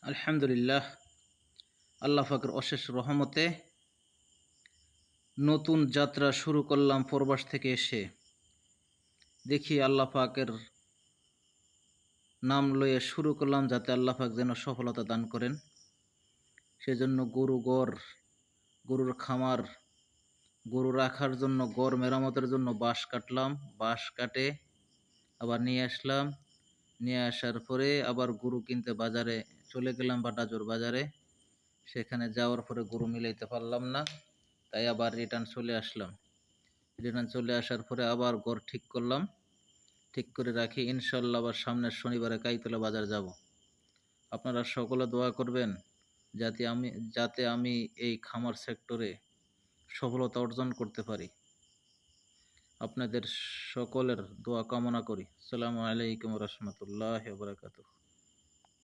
আলহামদুলিল্লাহ, আল্লাহ পাকের অশেষ রহমতে নতুন যাত্রা শুরু করলাম প্রবাস থেকে এসে। দেখি আল্লাহ পাকের নাম লয়ে শুরু করলাম, যাতে আল্লাহ পাক যেন সফলতা দান করেন। সেজন্য গরুর খামার, গরু রাখার জন্য ঘর মেরামতের জন্য বাঁশ কাটলাম। বাঁশ কাটে আবার নিয়ে আসলাম। নিয়ে আসার পরে আবার গরু কিনতে বাজারে চলে গেলাম, বাটাজোর বাজারে। সেখানে যাওয়ার পরে গরু মিলাইতে পারলাম না, তাই আবার রিটার্ন চলে আসলাম। রিটার্ন চলে আসার পরে আবার ঘর ঠিক করলাম, ঠিক করে রাখি। ইনশাল্লাহ আবার সামনের শনিবারে কাইতলা বাজার যাব। আপনারা সকলে দোয়া করবেন যাতে আমি এই খামার সেক্টরে সফলতা অর্জন করতে পারি। আপনাদের সকলের দোয়া কামনা করি। আসসালামু আলাইকুম রহমতুল্লাহ বারাকাতুহু।